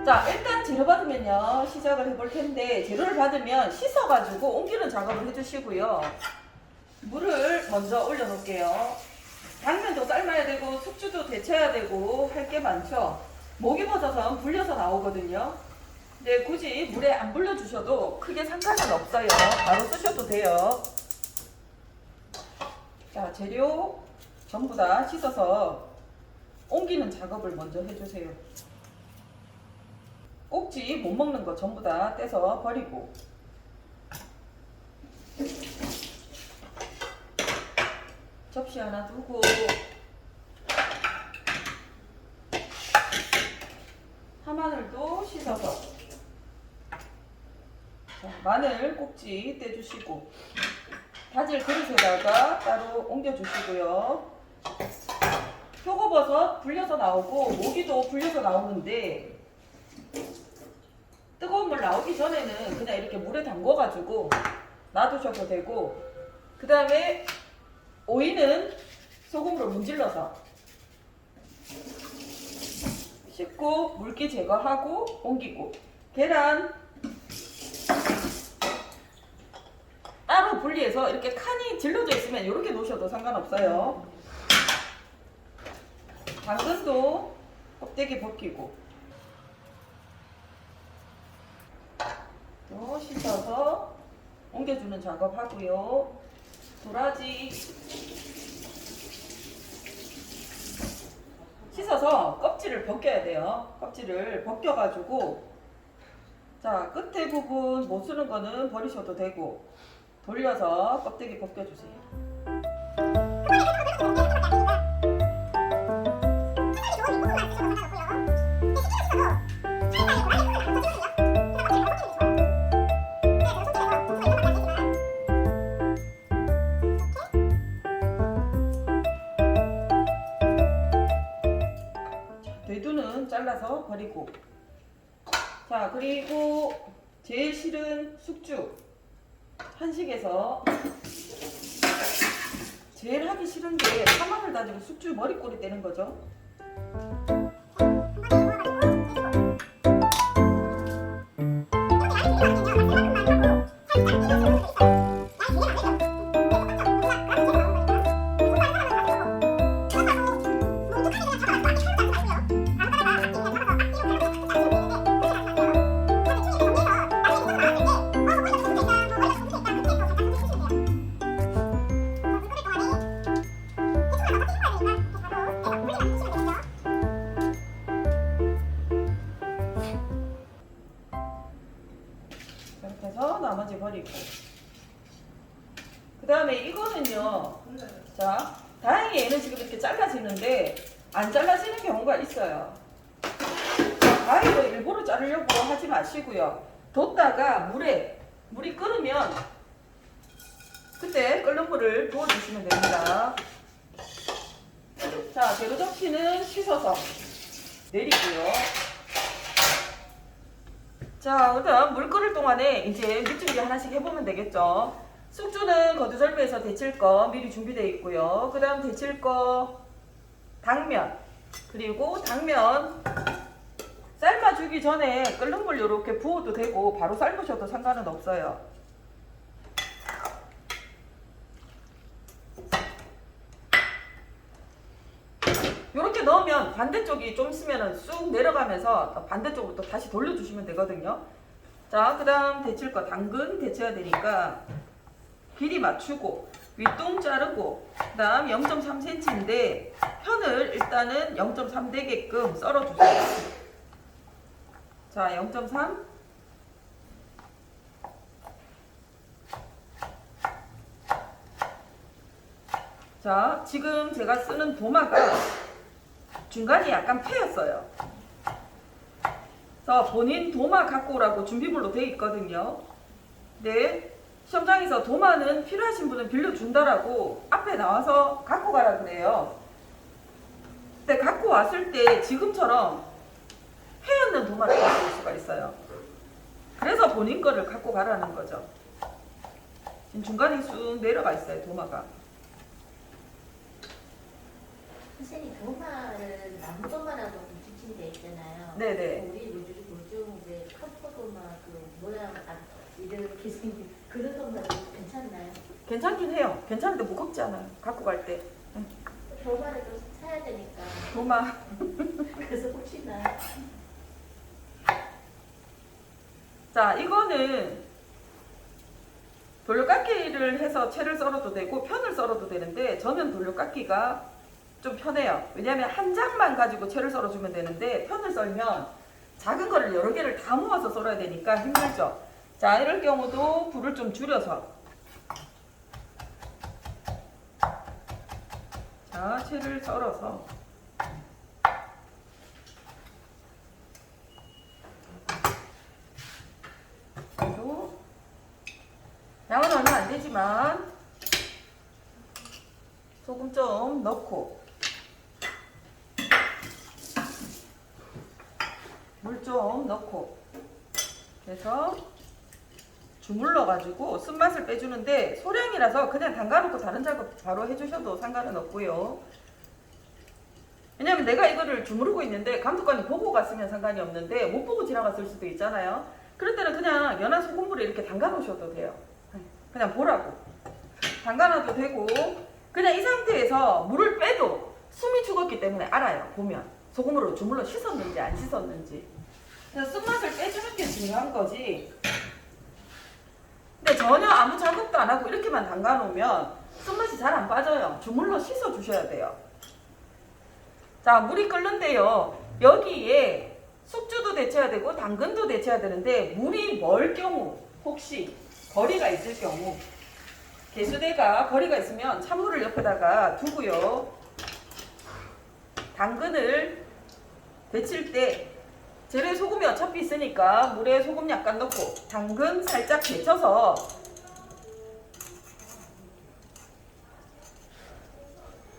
자, 일단 재료 받으면요 시작을 해볼 텐데, 재료를 받으면 씻어가지고 옮기는 작업을 해주시고요. 물을 먼저 올려놓을게요. 당면도 삶아야 되고 숙주도 데쳐야 되고 할 게 많죠. 목이버섯은 불려서 나오거든요. 근데 굳이 물에 안 불려주셔도 크게 상관은 없어요. 바로 쓰셔도 돼요. 자, 재료 전부 다 씻어서 옮기는 작업을 먼저 해주세요. 꼭지 못 먹는 거 전부 다 떼서 버리고, 접시 하나 두고, 파마늘도 씻어서, 자, 마늘 꼭지 떼주시고, 다질 그릇에다가 따로 옮겨주시고요. 표고버섯 불려서 나오고 모기도 불려서 나오는데, 뜨거운 물 나오기 전에는 그냥 이렇게 물에 담궈가지고 놔두셔도 되고, 그 다음에 오이는 소금으로 문질러서 씻고 물기 제거하고 옮기고, 계란 따로 분리해서 이렇게 칸이 질러져 있으면 이렇게 놓으셔도 상관없어요. 당근도 껍데기 벗기고 또 씻어서 옮겨주는 작업 하고요. 도라지 씻어서 껍질을 벗겨야 돼요. 껍질을 벗겨가지고, 자, 끝에 부분 못 쓰는 거는 버리셔도 되고, 돌려서 껍데기 벗겨주세요. 대두는 잘라서 버리고, 자, 그리고 제일 싫은 숙주. 한식에서 제일 하기 싫은 게 파마늘 다지고 숙주 머리꼬리 떼는 거죠. 이렇게 해서 나머지 버리고, 그 다음에 이거는요, 자, 다행히 얘는 지금 이렇게 잘라지는데 안 잘라지는 경우가 있어요. 가위로 일부러 자르려고 하지 마시고요. 뒀다가 물이 끓으면 그때 끓는 물을 부어주시면 됩니다. 자, 재료 접시는 씻어서 내리고요. 자, 그다음 물 끓을 동안에 이제 밑준비 하나씩 해보면 되겠죠. 숙주는 거두절미에서 데칠 거 미리 준비되어 있고요. 그 다음 데칠 거 당면, 그리고 당면 삶아주기 전에 끓는 물 이렇게 부어도 되고 바로 삶으셔도 상관은 없어요. 이렇게 넣으면 반대쪽이 좀 있으면 쑥 내려가면서 반대쪽으로 또 다시 돌려주시면 되거든요. 자, 그 다음 데칠 거 당근 데쳐야 되니까 길이 맞추고 윗동 자르고, 그 다음 0.3cm인데 편을 일단은 0.3 되게끔 썰어주세요. 자, 0.3. 자, 지금 제가 쓰는 도마가 중간이 약간 패였어요. 그래서 본인 도마 갖고 오라고 준비물로 되어 있거든요. 네, 시험장에서 도마는 필요하신 분은 빌려준다라고 앞에 나와서 갖고 가라 그래요. 근데 갖고 왔을 때 지금처럼 패였는 도마를 갖고 올 수가 있어요. 그래서 본인 거를 갖고 가라는 거죠. 지금 중간에 쑥 내려가 있어요, 도마가. 선생님 도마를 나무 도마라고 지칭되어 있잖아요. 네네. 우리 요즘 괜찮긴 해요. 괜찮은데 무겁지 않아요. 갖고 갈 때. 도마를 좀 사야 되니까. 도마. 그래서 혹시나. 자, 이거는 돌려깎기를 해서 채를 썰어도 되고 편을 썰어도 되는데 저는 돌려깎기가 좀 편해요. 왜냐하면 한 장만 가지고 채를 썰어주면 되는데 편을 썰면 작은 거를 여러 개를 다 모아서 썰어야 되니까 힘들죠. 자, 이럴 경우도 불을 좀 줄여서 자, 채를 썰어서 그리고 양은 얼마 안 되지만 소금 좀 넣고 물 좀 넣고 그래서 주물러 가지고 쓴맛을 빼주는데 소량이라서 그냥 담가놓고 다른 작업 바로 해주셔도 상관은 없고요. 왜냐면 내가 이거를 주무르고 있는데 감독관이 보고 갔으면 상관이 없는데 못 보고 지나갔을 수도 있잖아요. 그럴 때는 그냥 연한 소금물에 이렇게 담가 놓으셔도 돼요. 그냥 보라고 담가 놔도 되고 그냥 이 상태에서 물을 빼도 숨이 죽었기 때문에 알아요. 보면 소금으로 주물러 씻었는지 안 씻었는지. 그래서 쓴맛을 빼주는 게 중요한 거지. 근데 전혀 아무 작업도 안 하고 이렇게만 담가 놓으면 쓴맛이 잘 안 빠져요. 주물러 씻어 주셔야 돼요. 자, 물이 끓는데요. 여기에 숙주도 데쳐야 되고 당근도 데쳐야 되는데 물이 멀 경우 혹시 거리가 있을 경우 개수대가 거리가 있으면 찬물을 옆에다가 두고요. 당근을 데칠 때 재료에 소금이 어차피 있으니까 물에 소금 약간 넣고 당근 살짝 데쳐서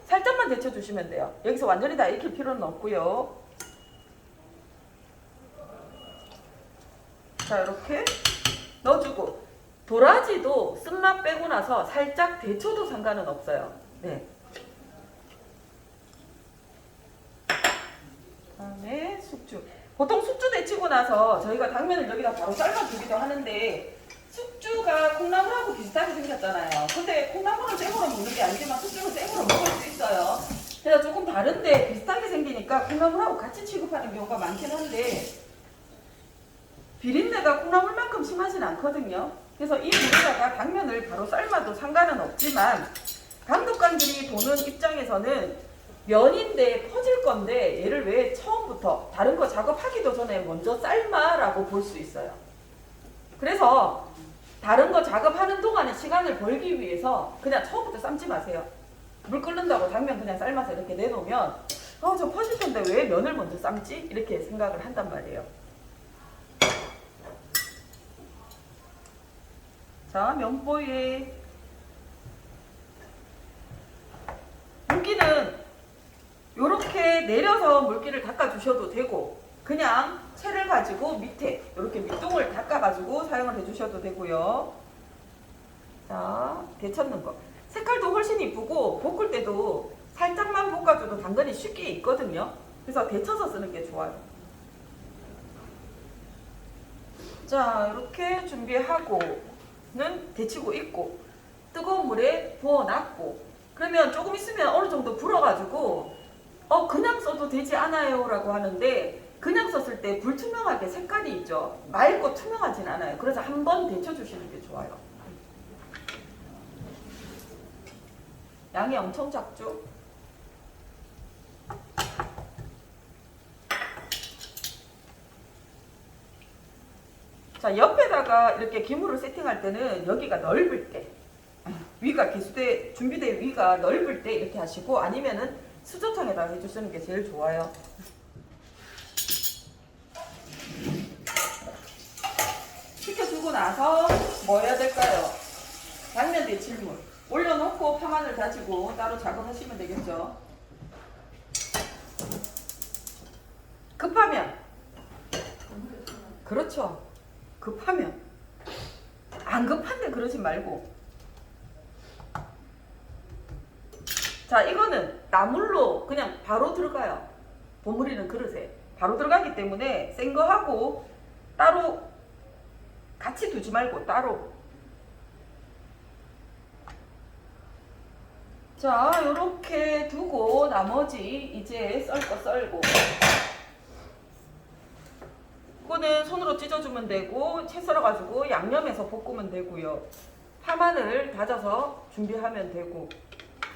살짝만 데쳐주시면 돼요. 여기서 완전히 다 익힐 필요는 없고요. 자, 이렇게 넣어주고 도라지도 쓴맛 빼고 나서 살짝 데쳐도 상관은 없어요. 네. 그다음에 숙주. 보통 숙주 데치고 나서 저희가 당면을 여기다 바로 삶아주기도 하는데 숙주가 콩나물하고 비슷하게 생겼잖아요. 근데 콩나물은 생으로 먹는 게 아니지만 숙주는 생으로 먹을 수 있어요. 그래서 조금 다른데 비슷하게 생기니까 콩나물하고 같이 취급하는 경우가 많긴 한데 비린내가 콩나물만큼 심하진 않거든요. 그래서 이 물에다가 당면을 바로 삶아도 상관은 없지만 감독관들이 보는 입장에서는 면인데 퍼질 건데 얘를 왜 처음부터 다른 거 작업하기도 전에 먼저 삶아라고 볼 수 있어요. 그래서 다른 거 작업하는 동안에 시간을 벌기 위해서 그냥 처음부터 삶지 마세요. 물 끓는다고 당면 그냥 삶아서 이렇게 내놓으면 저 퍼질 텐데 왜 면을 먼저 삶지? 이렇게 생각을 한단 말이에요. 자, 면보에 물기는 이렇게 내려서 물기를 닦아주셔도 되고 그냥 채를 가지고 밑에 이렇게 밑둥을 닦아가지고 사용을 해주셔도 되고요. 자, 데쳤는 거. 색깔도 훨씬 이쁘고 볶을 때도 살짝만 볶아줘도 당근이 쉽게 익거든요. 그래서 데쳐서 쓰는 게 좋아요. 자, 이렇게 준비하고는 데치고 있고 뜨거운 물에 부어놨고 그러면 조금 있으면 어느 정도 불어가지고 그냥 써도 되지 않아요 라고 하는데 그냥 썼을 때 불투명하게 색깔이 있죠. 맑고 투명하진 않아요. 그래서 한번 데쳐주시는 게 좋아요. 양이 엄청 작죠? 자, 옆에다가 이렇게 기물을 세팅할 때는 여기가 넓을 때 위가 개수대 준비된 위가 넓을 때 이렇게 하시고 아니면은 수저통에다가 해주시는 게 제일 좋아요. 식혀주고 나서 뭐 해야 될까요? 당면 데칠 물 올려놓고 파마늘 다지고 따로 작업하시면 되겠죠. 급하면 그렇죠. 급하면 안 급한데 그러지 말고 자, 이거는 나물로 그냥 바로 들어가요. 버무리는 그릇에 바로 들어가기 때문에 센 거 하고 따로 같이 두지 말고 따로 자, 요렇게 두고 나머지 이제 썰 거 썰고. 이거는 손으로 찢어주면 되고 채 썰어가지고 양념해서 볶으면 되고요. 파마늘 다져서 준비하면 되고.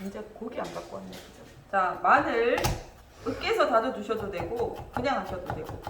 이제 고기 안 갖고 왔네. 그죠? 자, 마늘 으깨서 다져주셔도 되고 그냥 하셔도 되고.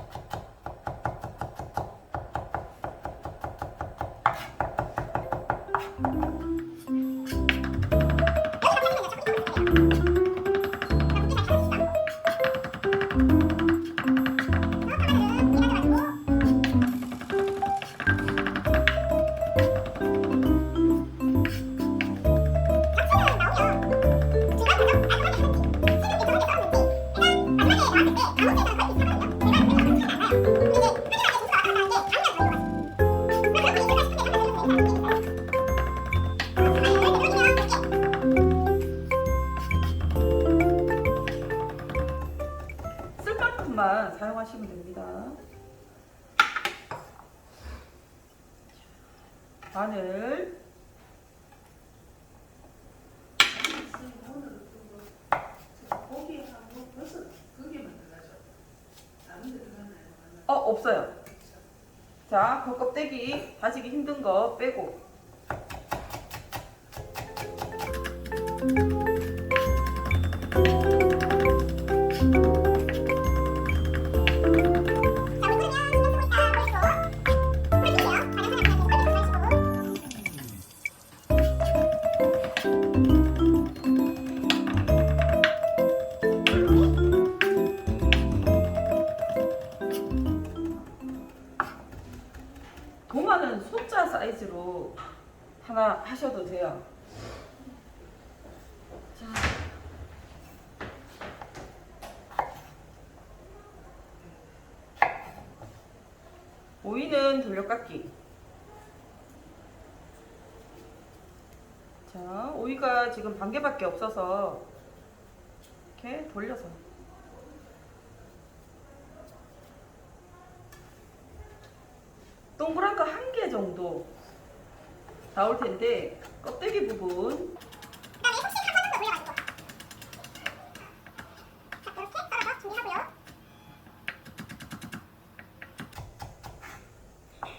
쓸 만큼만 사용하시면 됩니다. 마늘, 고기하고 버섯 거기만 들어가죠. 다른 데 들어가나요? 없어요. 자, 그 껍데기 다지기 힘든 거 빼고. 도마는 소자 사이즈로 하나 하셔도 돼요. 자. 오이는 돌려깎기. 자, 오이가 지금 반 개밖에 없어서 이렇게 돌려서. 동그란 거 한 개 정도 나올 텐데 껍데기 부분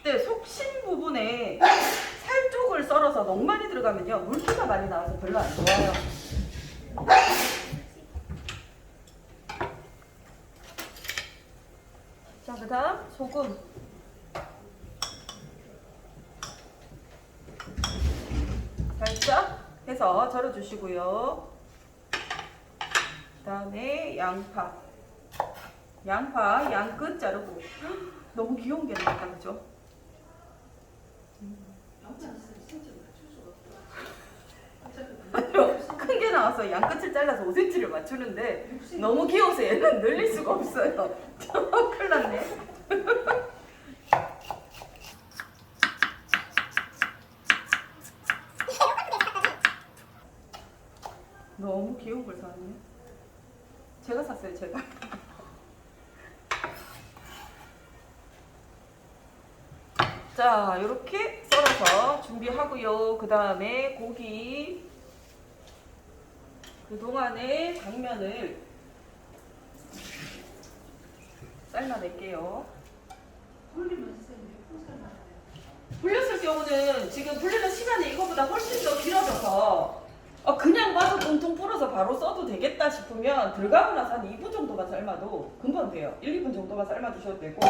네, 속신 부분에 살 쪽을 썰어서 너무 많이 들어가면요 물기가 많이 나와서 별로 안 좋아요. 자, 그 다음 소금 살짝 해서 절여주시고요. 그 다음에 양파 양끝 자르고. 너무 귀여운 게 나왔다, 그죠? 아니요, 큰 게 나와서 양끝을 잘라서 5cm를 맞추는데 너무 귀여워서 얘는 늘릴 수가 없어요. 큰일 났네. 너무 귀여운 걸 샀네. 제가 샀어요, 제가. 자, 이렇게 썰어서 준비하고요. 그 다음에 고기, 그동안에 당면을 삶아낼게요. 불렸을 경우는 지금 불리는 시간이 이거보다 훨씬 더 길어져서 그냥 봐서 퉁퉁 불어서 바로 써도 되겠다 싶으면 들어가고 나서 한 2분 정도만 삶아도 금방 돼요. 1, 2분 정도만 삶아주셔도 되고,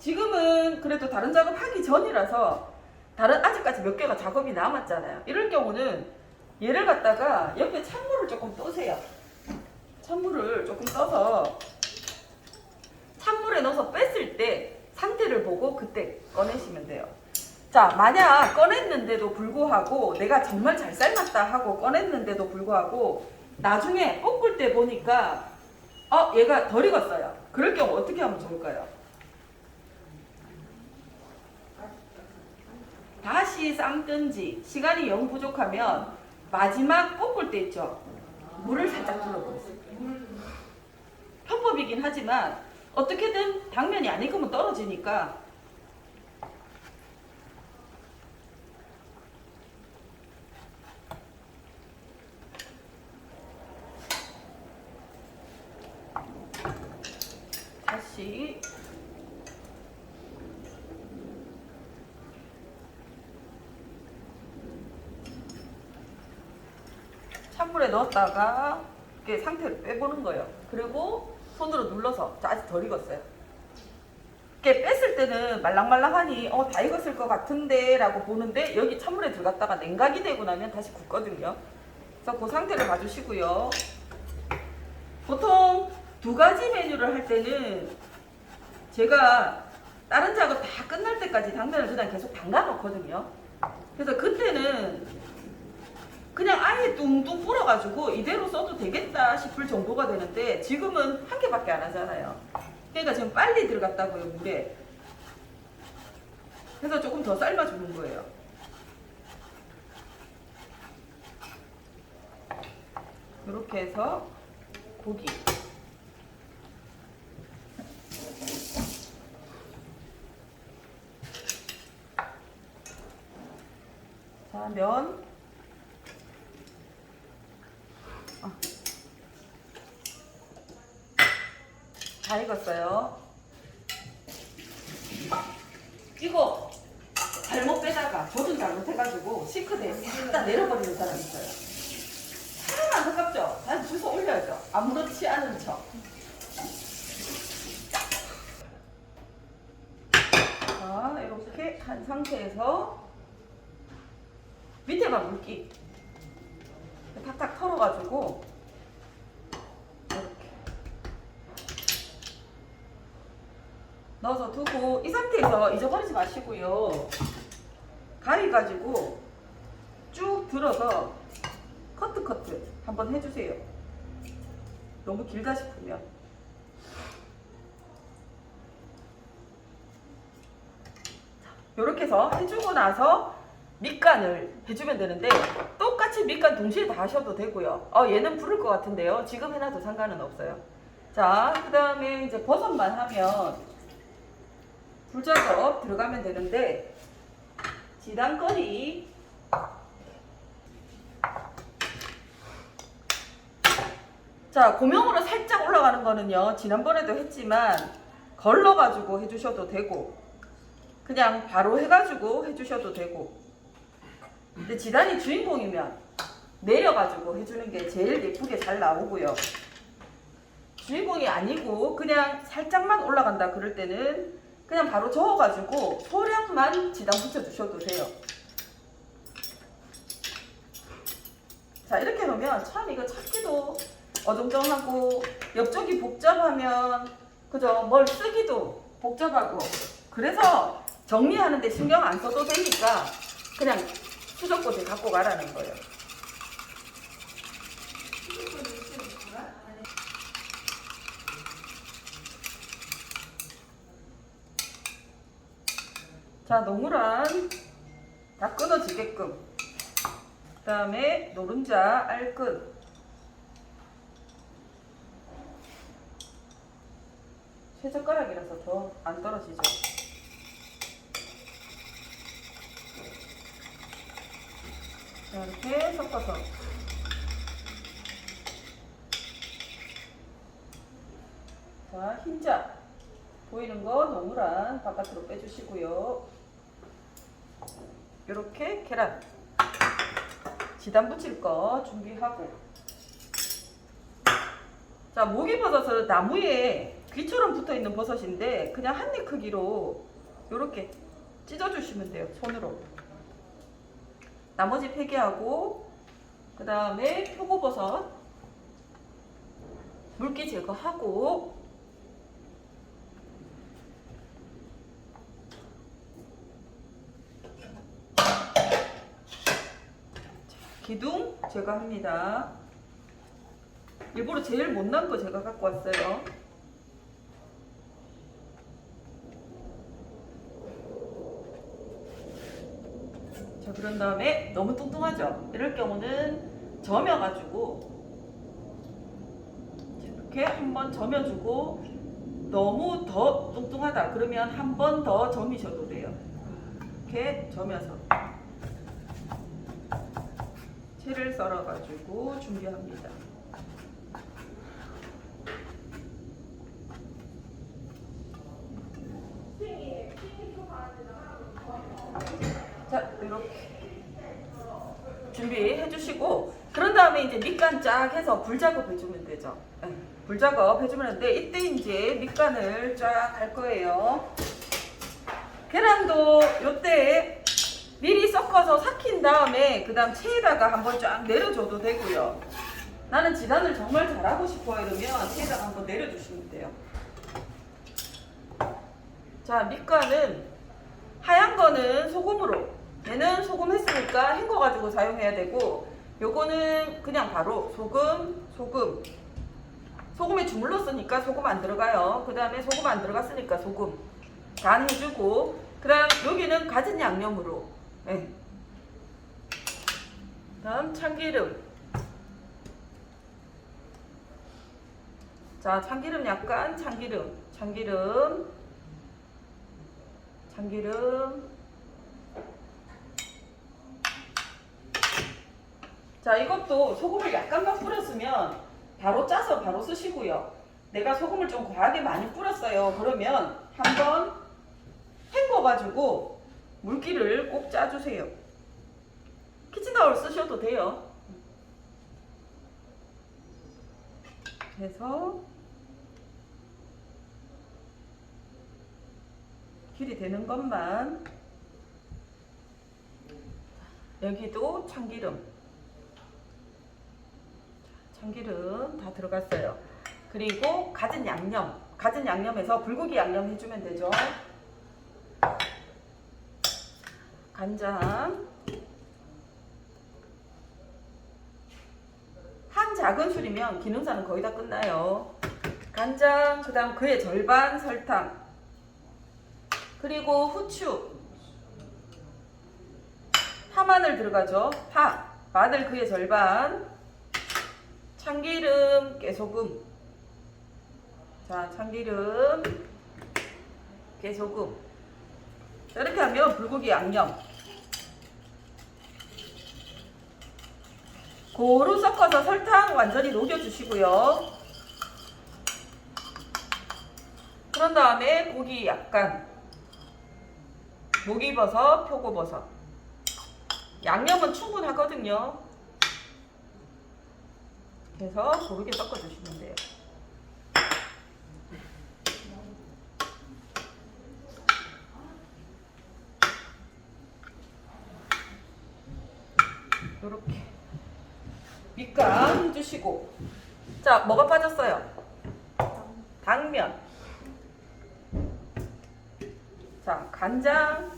지금은 그래도 다른 작업하기 전이라서 아직까지 몇 개가 작업이 남았잖아요. 이럴 경우는 얘를 갖다가 옆에 찬물을 조금 떠세요. 찬물을 조금 떠서 찬물에 넣어서 뺐을 때 상태를 보고 그때 꺼내시면 돼요. 자, 만약 꺼냈는데도 불구하고 내가 정말 잘 삶았다 하고 꺼냈는데도 불구하고 나중에 볶을 때 보니까 얘가 덜 익었어요. 그럴 경우 어떻게 하면 좋을까요? 다시 삶든지 시간이 영 부족하면 마지막 볶을 때 있죠. 물을 살짝 둘러보세요. 편법이긴 하지만 어떻게든 당면이 안 익으면 떨어지니까 같이 찬물에 넣었다가 이렇게 상태를 빼보는 거예요. 그리고 손으로 눌러서 아직 덜 익었어요. 이렇게 뺐을 때는 말랑말랑하니 다 익었을 것 같은데 라고 보는데 여기 찬물에 들어갔다가 냉각이 되고 나면 다시 굳거든요. 그래서 그 상태를 봐주시고요. 보통 두 가지 메뉴를 할 때는 제가 다른 작업 다 끝날 때까지 당면을 그냥 계속 담가 놓거든요. 그래서 그때는 그냥 아예 뚱뚱 불어가지고 이대로 써도 되겠다 싶을 정도가 되는데 지금은 한 개밖에 안 하잖아요. 그러니까 지금 빨리 들어갔다고요, 물에. 그래서 조금 더 삶아주는 거예요. 이렇게 해서 고기. 자, 면. 다 익었어요. 이거 잘못 빼다가 조준 잘못해가지고 싱크대에 싹 다 내려버리는 사람 있어요. 하나만 안타깝죠? 다시 주워 올려야죠. 아무렇지 않은 척. 자, 이렇게 한 상태에서 밑에만 물기 탁탁 털어가지고 이렇게 넣어서 두고 이 상태에서 잊어버리지 마시고요. 가위 가지고 쭉 들어서 커트 한번 해주세요. 너무 길다 싶으면. 이렇게 해서 해주고 나서 밑간을 해주면 되는데 똑같이 밑간 동시에 다 하셔도 되고요. 얘는 부를 것 같은데요. 지금 해놔도 상관은 없어요. 자, 그 다음에 이제 버섯만 하면 불작업 들어가면 되는데 지단거리 자, 고명으로 살짝 올라가는 거는요, 지난번에도 했지만 걸러가지고 해주셔도 되고 그냥 바로 해가지고 해주셔도 되고, 근데 지단이 주인공이면 내려가지고 해주는 게 제일 예쁘게 잘 나오고요. 주인공이 아니고 그냥 살짝만 올라간다 그럴 때는 그냥 바로 저어가지고 소량만 지단 붙여주셔도 돼요. 자, 이렇게 놓으면 참 이거 찾기도 어정쩡하고 옆쪽이 복잡하면 그죠? 뭘 쓰기도 복잡하고, 그래서 정리하는데 신경 안 써도 되니까 그냥 수저꽃에 갖고 가라는 거예요. 자, 노무란 다 끊어지게끔, 그 다음에 노른자 알끈, 쇠젓가락이라서 더 안 떨어지죠. 자, 이렇게 섞어서 자, 흰자 보이는 거 노무란 바깥으로 빼주시고요. 이렇게 계란 지단 붙일 거 준비하고, 자, 목이버섯은 나무에 귀처럼 붙어있는 버섯인데 그냥 한 입 크기로 이렇게 찢어주시면 돼요, 손으로. 나머지 폐기하고 그 다음에 표고버섯 물기 제거하고, 기둥 제거합니다. 일부러 제일 못난 거 제가 갖고 왔어요. 자, 그런 다음에 너무 뚱뚱하죠? 이럴 경우는 저며가지고 이렇게 한번 저며주고, 너무 더 뚱뚱하다 그러면 한 번 더 저미셔도 돼요. 이렇게 저며서 채를 썰어가지고 준비합니다. 자, 이렇게 준비해 주시고, 그런 다음에 이제 밑간 쫙 해서 불 작업 해주면 되죠. 네, 불 작업 해주면 되는데, 이때 이제 밑간을 쫙 할 거예요. 계란도 요때 미리 섞어서 삭힌 다음에 그 다음 체에다가 한번 쫙 내려줘도 되고요. 나는 지단을 정말 잘하고 싶어 이러면 체에다가 한번 내려주시면 돼요. 자, 밑간은 하얀 거는 소금으로, 얘는 소금 했으니까 헹궈가지고 사용해야 되고, 요거는 그냥 바로 소금에 주물렀으니까 소금 안 들어가요. 그 다음에 소금 안 들어갔으니까 소금 간 해주고, 그 다음 여기는 갖은 양념으로, 네. 다음 참기름. 자, 참기름 약간, 참기름. 자, 이것도 소금을 약간만 뿌렸으면 바로 짜서 바로 쓰시고요. 내가 소금을 좀 과하게 많이 뿌렸어요. 그러면 한번 헹궈가지고 물기를 꼭 짜주세요. 키친타올 쓰셔도 돼요. 그래서 길이 되는 것만. 여기도 참기름 다 들어갔어요. 그리고 갖은 양념에서 불고기 양념 해주면 되죠. 간장 한 작은술이면 기능사는 거의 다 끝나요. 간장, 그 다음 그의 절반 설탕, 그리고 후추, 파마늘 들어가죠. 마늘 그의 절반, 참기름, 깨소금. 자, 참기름, 깨소금. 이렇게 하면 불고기 양념 고루 섞어서 설탕 완전히 녹여주시고요. 그런 다음에 고기 약간, 목이버섯, 표고버섯. 양념은 충분하거든요. 그래서 고르게 섞어주시면 돼요. 이렇게 밑간 해주시고, 자, 뭐가 빠졌어요? 당면. 자, 간장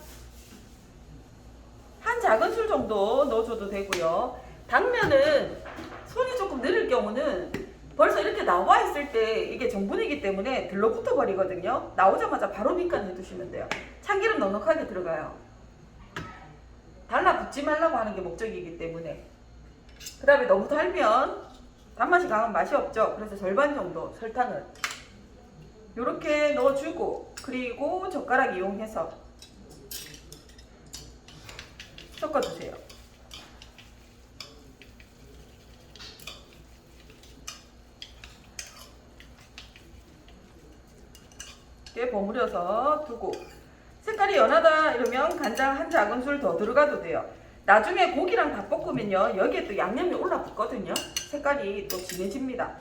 한 작은술 정도 넣어줘도 되고요. 당면은 손이 조금 느릴 경우는 벌써 이렇게 나와 있을 때 이게 전분이기 때문에 들러붙어 버리거든요. 나오자마자 바로 밑간 해두시면 돼요. 참기름 넉넉하게 들어가요. 달라붙지 말라고 하는 게 목적이기 때문에. 그 다음에 너무 달면 단맛이 강한 맛이 없죠. 그래서 절반 정도 설탕을 이렇게 넣어주고, 그리고 젓가락 이용해서 섞어주세요. 이렇게 버무려서 두고, 색깔이 연하다 이러면 간장 한 작은술 더 들어가도 돼요. 나중에 고기랑 다 볶으면요, 여기에 또 양념이 올라붙거든요. 색깔이 또 진해집니다.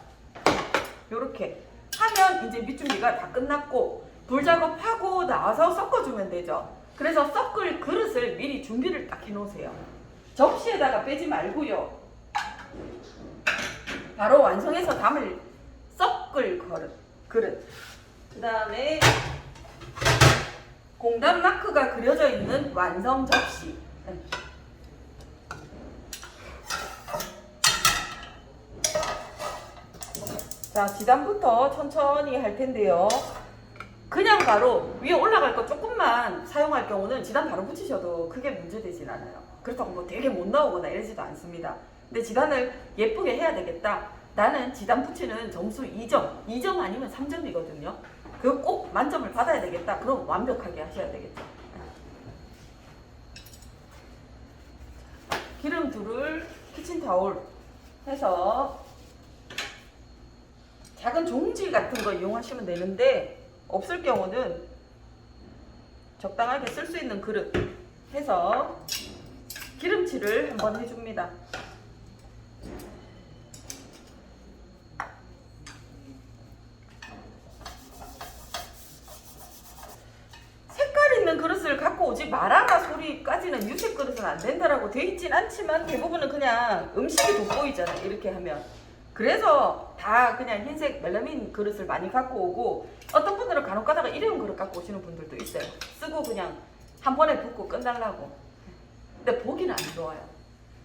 요렇게 하면 이제 밑준비가 다 끝났고, 불 작업하고 나와서 섞어주면 되죠. 그래서 섞을 그릇을 미리 준비를 딱 해놓으세요. 접시에다가 빼지 말고요, 바로 완성해서 담을 섞을 그릇. 그 다음에 공단 마크가 그려져 있는 완성 접시. 자, 지단부터 천천히 할 텐데요. 그냥 바로 위에 올라갈 거 조금만 사용할 경우는 지단 바로 붙이셔도 크게 문제되진 않아요. 그렇다고 뭐 되게 못 나오거나 이러지도 않습니다. 근데 지단을 예쁘게 해야 되겠다. 나는 지단 붙이는 점수 2점 아니면 3점이거든요. 그거 꼭 만점을 받아야 되겠다. 그럼 완벽하게 하셔야 되겠죠. 기름 둘을 키친타올 해서 작은 종지 같은 거 이용하시면 되는데, 없을 경우는 적당하게 쓸 수 있는 그릇 해서 기름칠을 한번 해줍니다. 색깔 있는 그릇을 갖고 오지 말아라 소리까지는 유색 그릇은 안 된다라고 돼 있진 않지만 대부분은 그냥 음식이 돋보이잖아요. 이렇게 하면. 그래서 다 그냥 흰색 멜라민 그릇을 많이 갖고 오고, 어떤 분들은 간혹 가다가 일회용 그릇 갖고 오시는 분들도 있어요. 쓰고 그냥 한 번에 붓고 끝날라고. 근데 보기는 안 좋아요.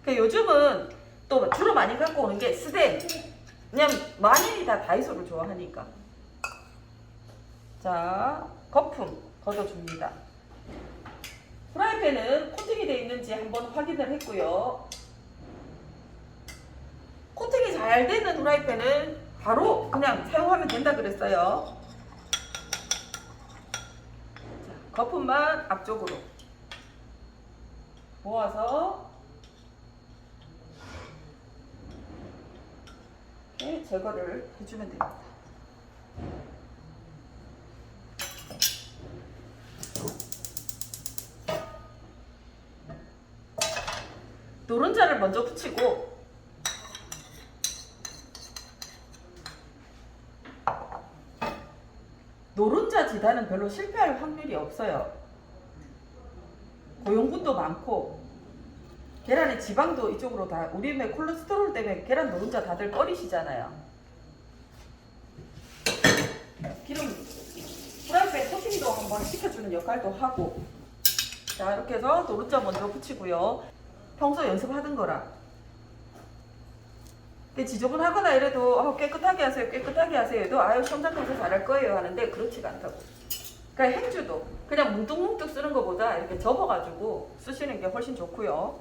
요즘은 또 주로 많이 갖고 오는 게 스덴. 왜냐면 많이 다 다이소를 좋아하니까. 자, 거품 걷어줍니다. 프라이팬은 코팅이 되어 있는지 한번 확인을 했고요. 코팅이 잘 되는 프라이팬은 바로 그냥 사용하면 된다 그랬어요. 자, 거품만 앞쪽으로 모아서 이렇게 제거를 해주면 됩니다. 노른자를 먼저 붙이고, 노른자 지단은 별로 실패할 확률이 없어요. 고용분도 많고 계란의 지방도 이쪽으로 다, 우리의 콜레스테롤 때문에 계란 노른자 다들 꺼리시잖아요. 기름 프라이팬 코팅도 한번 시켜주는 역할도 하고. 자, 이렇게 해서 노른자 먼저 붙이고요. 평소 연습하던 거라. 지저분하거나 이래도 깨끗하게 하세요, 깨끗하게 하세요 해도 아유 시험장 가서 잘할 거예요 하는데 그렇지가 않다고. 그러니까 행주도 그냥 뭉뚱뭉뚱 쓰는 것보다 이렇게 접어가지고 쓰시는 게 훨씬 좋고요.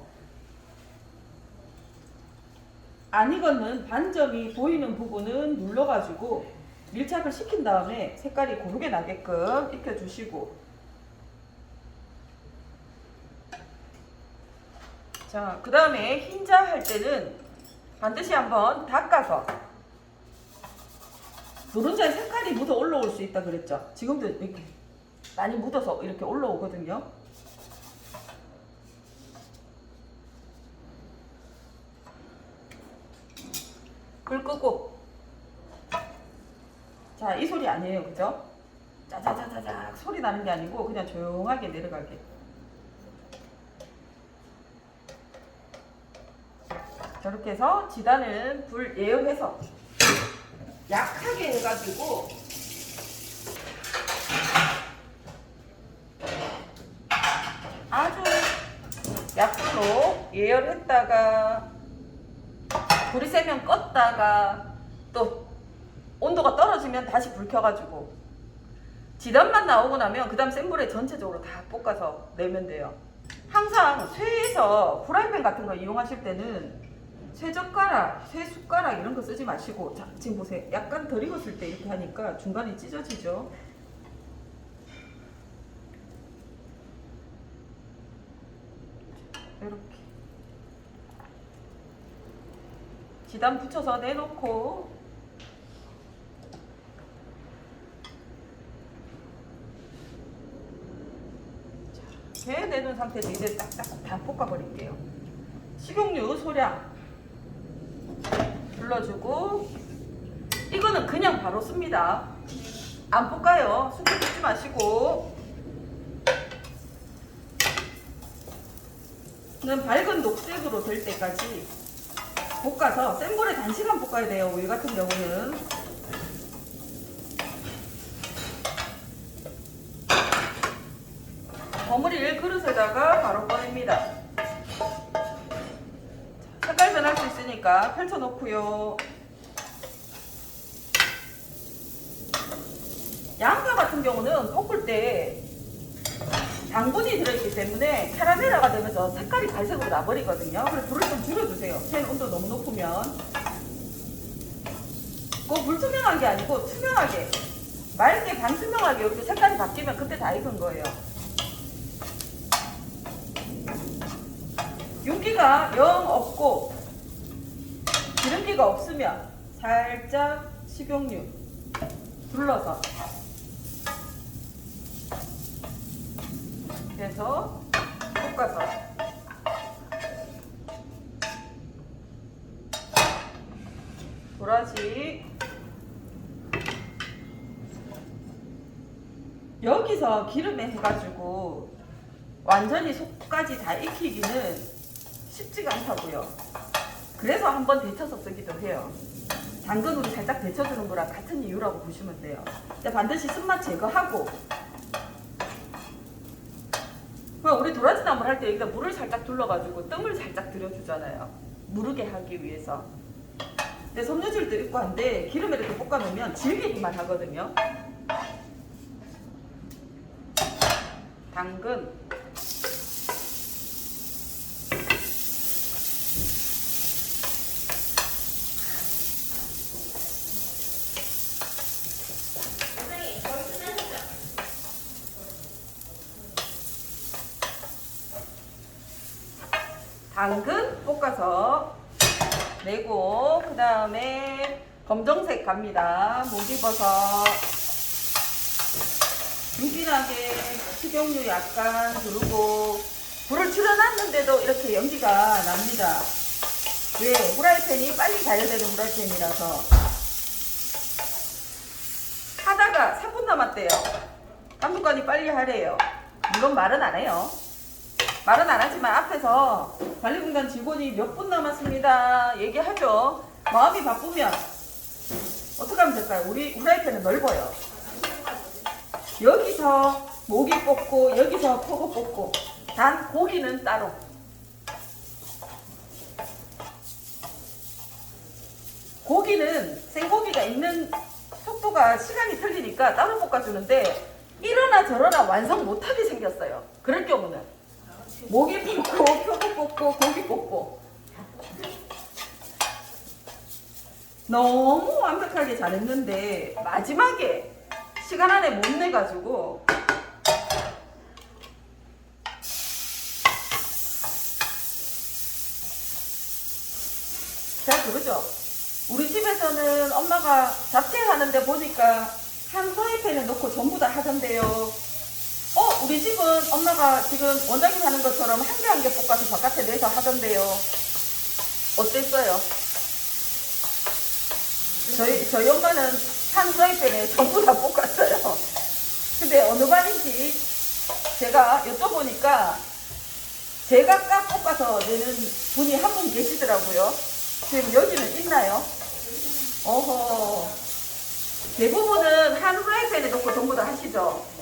안 익었는 반점이 보이는 부분은 눌러가지고 밀착을 시킨 다음에 색깔이 고르게 나게끔 익혀주시고. 자, 그 다음에 흰자 할 때는 반드시 한번 닦아서, 노른자에 색깔이 묻어 올라올 수 있다 그랬죠. 지금도 이렇게 많이 묻어서 이렇게 올라오거든요. 불 끄고. 자, 이 소리 아니에요, 그죠? 짜자자자자 소리 나는 게 아니고 그냥 조용하게 내려가게. 저렇게 해서 지단은 불 예열해서 약하게 해가지고 아주 약불로 예열했다가 불이 세면 껐다가 또 온도가 떨어지면 다시 불 켜가지고 지단만 나오고 나면 그 다음 센 불에 전체적으로 다 볶아서 내면 돼요. 항상 쇠에서 프라이팬 같은 거 이용하실 때는 쇠젓가락, 쇠숟가락 이런 거 쓰지 마시고, 자, 지금 보세요. 약간 덜 익었을 때 이렇게 하니까 중간에 찢어지죠. 이렇게 지단 붙여서 내놓고, 이렇게 내놓은 상태에서 이제 딱딱 다 볶아버릴게요. 식용유 소량 불러주고, 이거는 그냥 바로 씁니다. 안 볶아요. 숨겨 붓지 마시고. 는 밝은 녹색으로 될 때까지 볶아서 센 불에 단시간 볶아야 돼요. 우유 같은 경우는. 버무릴 그릇에다가 바로 꺼냅니다. 색깔 변할 수 있으니까 펼쳐놓고요. 양파 같은 경우는 볶을 때 당분이 들어있기 때문에 캐러멜화가 되면서 색깔이 갈색으로 나버리거든요. 그래서 불을 좀 줄여주세요. 팬 온도 너무 높으면. 꼭 불투명한 게 아니고 투명하게, 맑게 반투명하게 이렇게 색깔이 바뀌면 그때 다 익은 거예요. 윤기가 영 없고 기름기가 없으면 살짝 식용유 둘러서 해서 여기서 기름에 해가지고 완전히 속까지 다 익히기는 쉽지가 않다고요. 그래서 한번 데쳐서 쓰기도 해요. 당근 우리 살짝 데쳐주는 거랑 같은 이유라고 보시면 돼요. 근데 반드시 쓴맛 제거하고, 우리 도라지나물 할 때 여기다 물을 살짝 둘러가지고 뜸을 살짝 들여주잖아요. 무르게 하기 위해서. 근데 섬유질도 있고 한데 기름에 이렇게 볶아놓으면 질기기만 하거든요. 당근, 당근 볶아서 내고, 그 다음에 검정색 갑니다. 목이버섯, 윤기나게 식용유 약간 두르고, 불을 줄여놨는데도 이렇게 연기가 납니다. 왜? 후라이팬이 빨리 가열되는 후라이팬이라서. 하다가 3분 남았대요. 감독관이 빨리 하래요. 물론 말은 안 해요. 말은 안 하지만 앞에서 관리공단 직원이 몇 분 남았습니다 얘기하죠. 마음이 바쁘면 어떻게 하면 될까요? 우리 후라이팬은 넓어요. 여기서 모기 뽑고 여기서 포고 뽑고, 단 고기는 따로. 고기는 생고기가 있는 속도가 시간이 틀리니까 따로 볶아주는데, 이러나 저러나 완성 못하게 생겼어요. 그럴 경우는 모기 뽑고 표고 뽑고 고기 뽑고 너무 완벽하게 잘했는데 마지막에 시간 안에 못 내가지고 자, 그러죠. 우리 집에서는 엄마가 잡채 하는데 보니까 한 프라이팬에 넣고 전부 다 하던데요. 우리 집은 엄마가 지금 원장님 하는 것처럼 한 개 한 개 볶아서 바깥에 내서 하던데요. 어땠어요? 저희 엄마는 한 프라이팬에 전부 다 볶았어요. 근데 어느 반인지 제가 여쭤보니까 제각각 볶아서 내는 분이 한 분 계시더라고요. 지금 여기는 있나요? 어허. 대부분은 한 프라이팬에 넣고 전부 다 하시죠?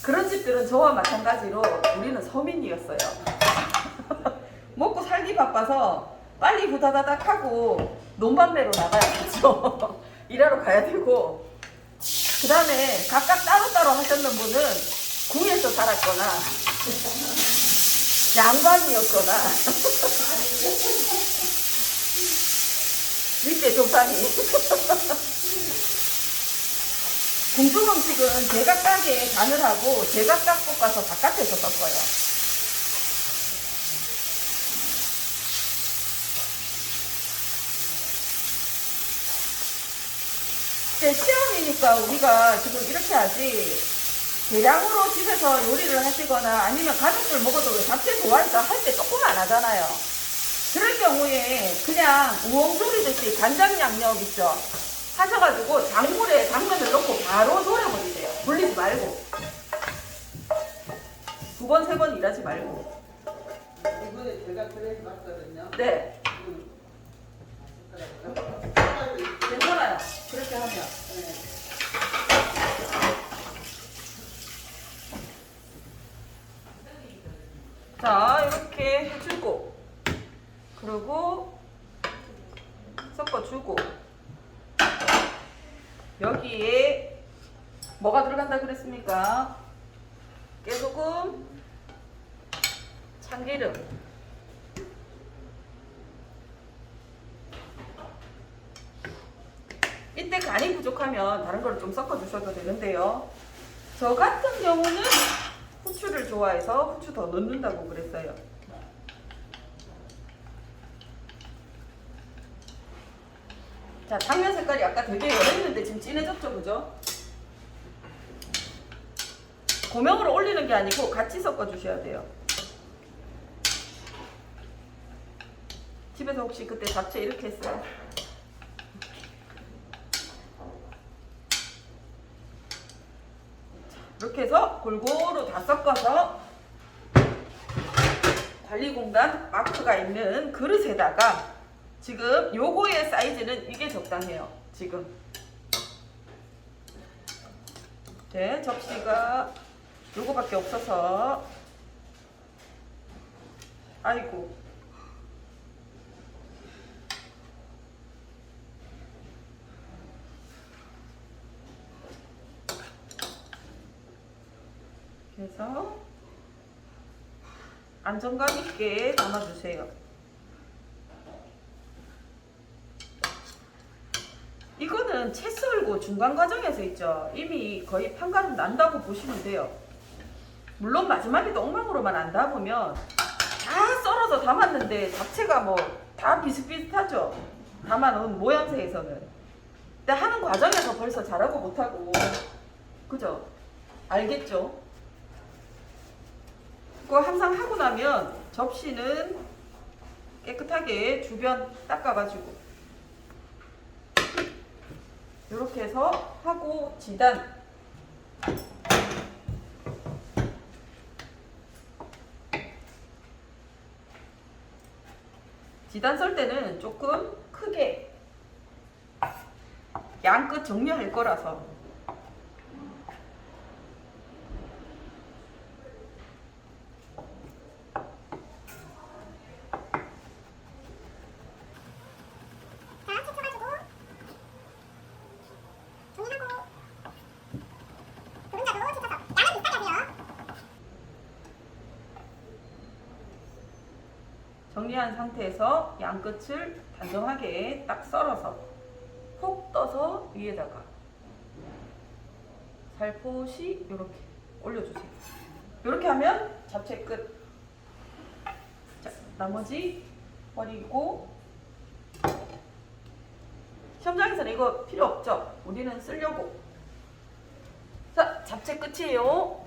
그런 집들은 저와 마찬가지로 우리는 서민이었어요. 먹고 살기 바빠서 빨리 후다다닥 하고 논밭매로 나가야죠. 일하러 가야 되고, 그 다음에 각각 따로따로 하셨는 분은 궁에서 살았거나 양반이었거나 밑에 조상이 궁중 음식은 제각각에 간을 하고 제각각 볶아서 바깥에서 섞어요. 근데 시험이니까 우리가 지금 이렇게 하지, 대량으로 집에서 요리를 하시거나 아니면 가족들 먹어도 왜 잡채 좋아해서 할 때 조금 안 하잖아요. 그럴 경우에 그냥 우엉 조리듯이 간장 양념 있죠? 하셔가지고 작물에 당면을 넣고 바로 졸여버리세요. 돌리지 말고. 2번, 3번 일하지 말고. 이번에 제가 그래서 봤거든요. 네. 괜찮아요. 그렇게 하면. 자, 이렇게 해주고, 그리고 섞어주고, 여기에 뭐가 들어간다 그랬습니까? 깨소금, 참기름, 이때 간이 부족하면 다른 걸 좀 섞어 주셔도 되는데요. 저 같은 경우는 후추를 좋아해서 후추 더 넣는다고 그랬어요. 자, 당면 색깔이 아까 되게 연했는데 지금 진해졌죠, 그죠? 고명으로 올리는 게 아니고 같이 섞어 주셔야 돼요. 집에서 혹시 그때 잡채 이렇게 했어요? 이렇게 해서 골고루 다 섞어서 관리 공간 마크가 있는 그릇에다가 지금 요거의 사이즈는 이게 적당해요. 지금 네, 접시가 요거밖에 없어서 아이고 그래서 안정감 있게 담아주세요. 이거는 채 썰고 중간 과정에서 있죠. 이미 거의 판가름 난다고 보시면 돼요. 물론 마지막에 엉망으로만 안 담으면 다 썰어서 담았는데 잡채가 뭐 다 비슷비슷하죠. 담아놓은 모양새에서는. 근데 하는 과정에서 벌써 잘하고 못하고 그죠? 알겠죠? 그거 항상 하고 나면 접시는 깨끗하게 주변 닦아가지고 이렇게 해서 하고 지단 썰 때는 조금 크게 양끝 정리할 거라서 정리한 상태에서 양끝을 단정하게 딱 썰어서 콕 떠서 위에다가 살포시 이렇게 올려주세요. 이렇게 하면 잡채 끝. 자, 나머지 버리고 시험장에서는 이거 필요 없죠? 우리는 쓰려고. 자, 잡채 끝이에요.